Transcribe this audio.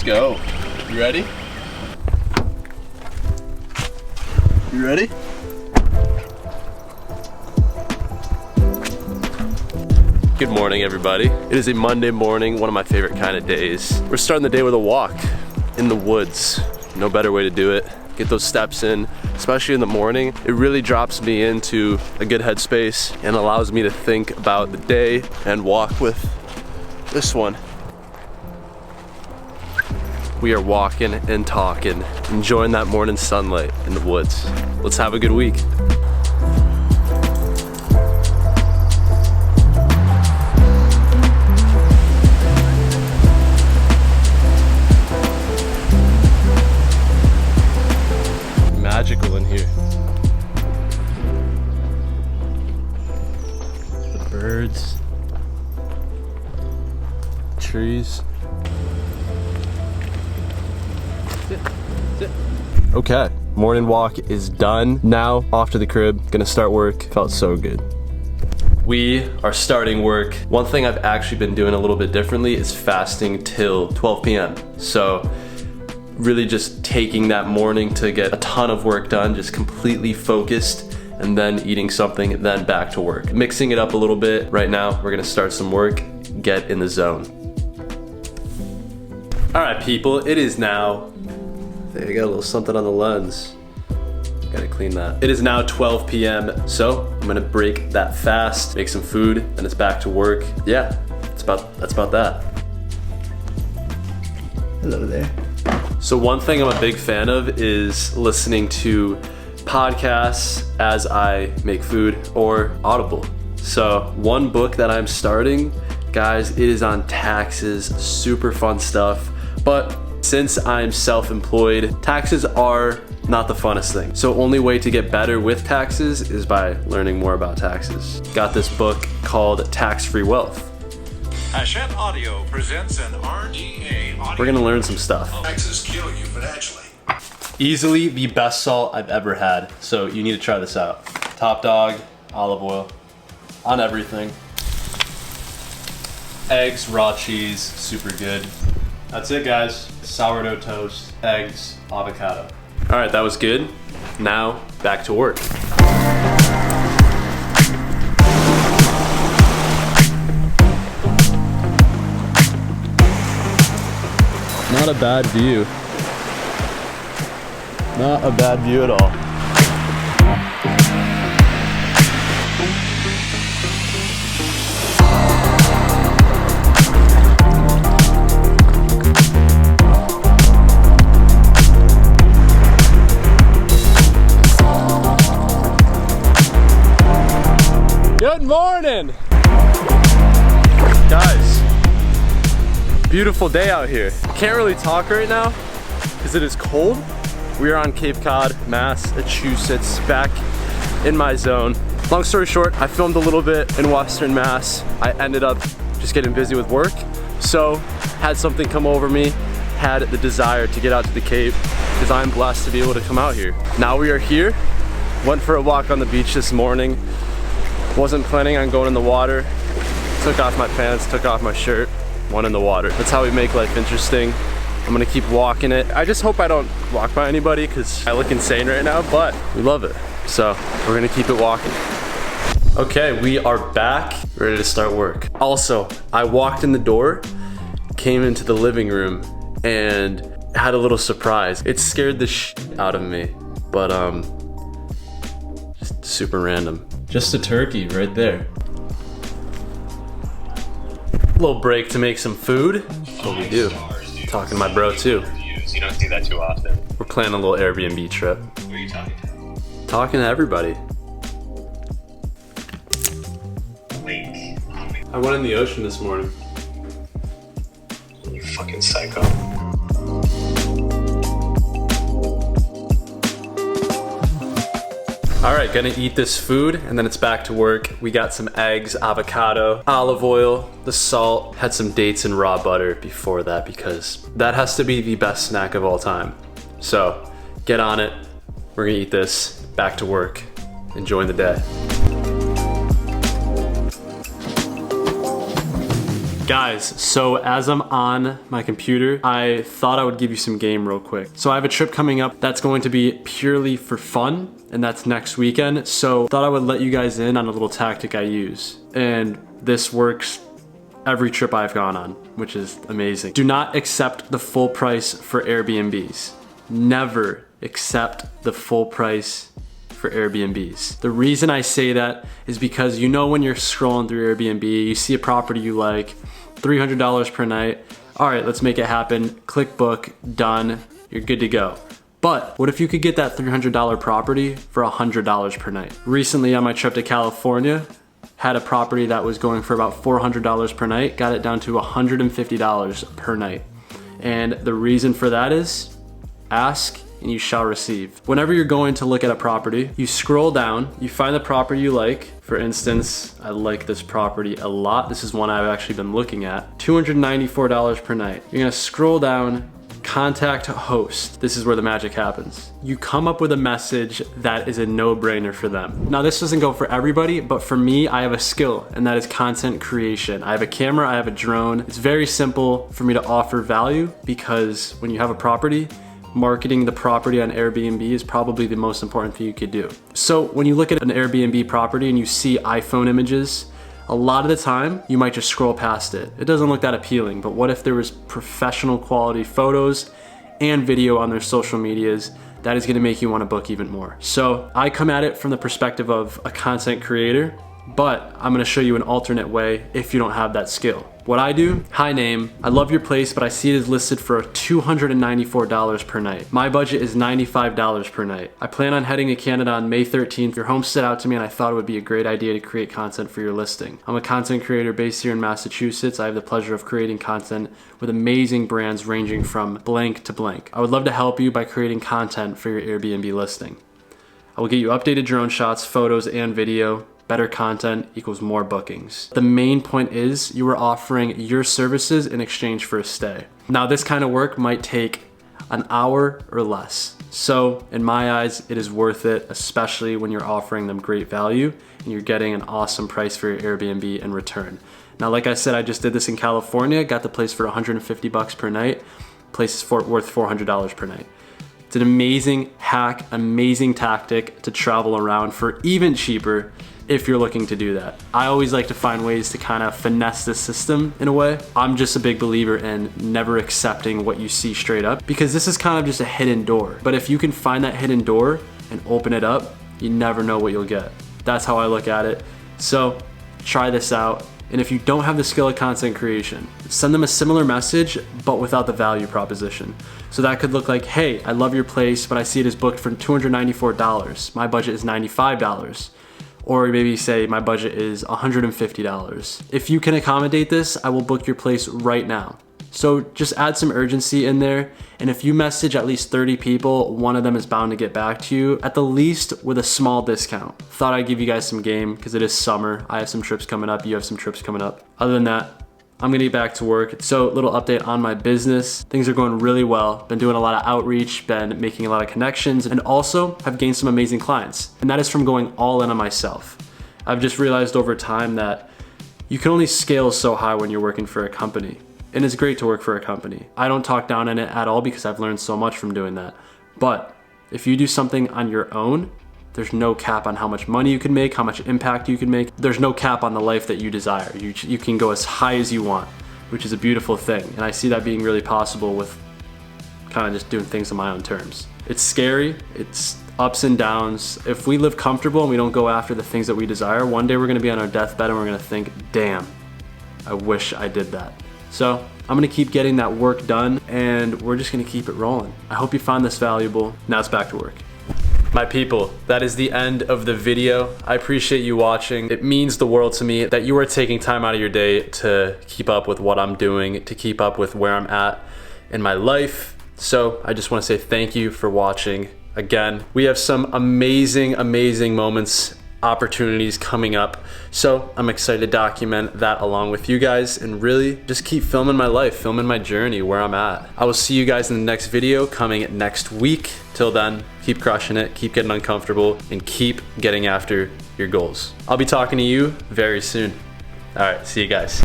Let's go. You ready? You ready? Good morning, everybody. It is a Monday morning, one of my favorite kind of days. We're starting the day with a walk in the woods. No better way to do it. Get those steps in, especially in the morning. It really drops me into a good headspace and allows me to think about the day and walk with this one. We are walking and talking, enjoying that morning sunlight in the woods. Let's have a good week. Magical in here. The birds, trees. Sit. Okay, morning walk is done. Now off to the crib, gonna start work. Felt so good. We are starting work. One thing I've actually been doing a little bit differently is fasting till 12 p.m. So really just taking that morning to get a ton of work done, just completely focused, and then eating something, then back to work. Mixing it up a little bit. Right now, we're gonna start some work, get in the zone. All right, people, it is now, there you got a little something on the lens. Gotta clean that. It is now 12 p.m. So I'm gonna break that fast, make some food, and it's back to work. Yeah, that's about that. Hello there. So one thing I'm a big fan of is listening to podcasts as I make food or Audible. So one book that I'm starting, guys, it is on taxes, super fun stuff. But since I'm self-employed, taxes are not the funnest thing. So only way to get better with taxes is by learning more about taxes. Got this book called Tax-Free Wealth. Hachette Audio presents an RDA audio. We're gonna learn some stuff. Taxes kill you financially. Easily the best salt I've ever had. So you need to try this out. Top Dog, olive oil, on everything. Eggs, raw cheese, super good. That's it, guys. Sourdough toast, eggs, avocado. All right, that was good. Now, back to work. Not a bad view. Not a bad view at all. Good morning! Guys, beautiful day out here. Can't really talk right now because it is cold. We are on Cape Cod, Massachusetts, back in my zone. Long story short, I filmed a little bit in Western Mass. I ended up just getting busy with work. So had something come over me, had the desire to get out to the Cape because I'm blessed to be able to come out here. Now we are here. Went for a walk on the beach this morning. Wasn't planning on going in the water. Took off my pants, took off my shirt, went in the water. That's how we make life interesting. I'm gonna keep walking it. I just hope I don't walk by anybody because I look insane right now, but we love it. So we're gonna keep it walking. Okay, we are back, ready to start work. Also, I walked in the door, came into the living room, and had a little surprise. It scared the shit out of me, but just super random. Just a turkey right there. Little break to make some food. That's what we do. Talking to my bro too. You don't see that too often. We're planning a little Airbnb trip. Who are you talking to? Talking to everybody. Lake. I went in the ocean this morning. You fucking psycho. All right, gonna eat this food and then it's back to work. We got some eggs, avocado, olive oil, the salt, had some dates and raw butter before that because that has to be the best snack of all time. So get on it. We're gonna eat this, back to work, enjoying the day. Guys, so as I'm on my computer, I thought I would give you some game real quick. So I have a trip coming up that's going to be purely for fun, and that's next weekend. So thought I would let you guys in on a little tactic I use. And this works every trip I've gone on, which is amazing. Do not accept the full price for Airbnbs. Never accept the full price for Airbnbs. The reason I say that is because you know when you're scrolling through Airbnb, you see a property you like, $300 per night. All right, let's make it happen. Click book, done, you're good to go. But what if you could get that $300 property for $100 per night? Recently on my trip to California, had a property that was going for about $400 per night, got it down to $150 per night. And the reason for that is, ask and you shall receive. Whenever you're going to look at a property, you scroll down, you find the property you like. For instance, I like this property a lot. This is one I've actually been looking at. $294 per night. You're gonna scroll down, contact host. This is where the magic happens. You come up with a message that is a no-brainer for them. Now this doesn't go for everybody, but for me, I have a skill, and that is content creation. I have a camera, I have a drone. It's very simple for me to offer value because when you have a property, marketing the property on Airbnb is probably the most important thing you could do. So when you look at an Airbnb property and you see iPhone images, a lot of the time you might just scroll past it. It doesn't look that appealing, but what if there was professional quality photos and video on their social medias? That is gonna make you wanna book even more. So I come at it from the perspective of a content creator, but I'm gonna show you an alternate way if you don't have that skill. What I do, hi name, I love your place, but I see it is listed for $294 per night. My budget is $95 per night. I plan on heading to Canada on May 13th. Your home stood out to me and I thought it would be a great idea to create content for your listing. I'm a content creator based here in Massachusetts. I have the pleasure of creating content with amazing brands ranging from blank to blank. I would love to help you by creating content for your Airbnb listing. I will get you updated drone shots, photos, and video. Better content equals more bookings. The main point is you are offering your services in exchange for a stay. Now this kind of work might take an hour or less. So in my eyes, it is worth it, especially when you're offering them great value and you're getting an awesome price for your Airbnb in return. Now, like I said, I just did this in California, got the place for $150 per night. Place is worth $400 per night. It's an amazing hack, amazing tactic to travel around for even cheaper if you're looking to do that. I always like to find ways to kind of finesse the system in a way. I'm just a big believer in never accepting what you see straight up because this is kind of just a hidden door. But if you can find that hidden door and open it up, you never know what you'll get. That's how I look at it. So try this out. And if you don't have the skill of content creation, send them a similar message, but without the value proposition. So that could look like, hey, I love your place, but I see it is booked for $294. My budget is $95. Or maybe say my budget is $150. If you can accommodate this, I will book your place right now. So just add some urgency in there. And if you message at least 30 people, one of them is bound to get back to you, at the least with a small discount. Thought I'd give you guys some game because it is summer. I have some trips coming up, you have some trips coming up. Other than that, I'm gonna get back to work. So little update on my business. Things are going really well. Been doing a lot of outreach, been making a lot of connections, and also have gained some amazing clients. And that is from going all in on myself. I've just realized over time that you can only scale so high when you're working for a company. And it's great to work for a company. I don't talk down on it at all because I've learned so much from doing that. But if you do something on your own, there's no cap on how much money you can make, how much impact you can make. There's no cap on the life that you desire. You can go as high as you want, which is a beautiful thing. And I see that being really possible with kind of just doing things on my own terms. It's scary, it's ups and downs. If we live comfortable and we don't go after the things that we desire, one day we're gonna be on our deathbed and we're gonna think, damn, I wish I did that. So I'm gonna keep getting that work done and we're just gonna keep it rolling. I hope you found this valuable. Now it's back to work. My people, that is the end of the video. I appreciate you watching. It means the world to me that you are taking time out of your day to keep up with what I'm doing, to keep up with where I'm at in my life. So I just wanna say thank you for watching. Again, we have some amazing, amazing moments, opportunities coming up. So I'm excited to document that along with you guys and really just keep filming my life, filming my journey, where I'm at. I will see you guys in the next video coming next week. Till then, keep crushing it, keep getting uncomfortable, and keep getting after your goals. I'll be talking to you very soon. All right, see you guys.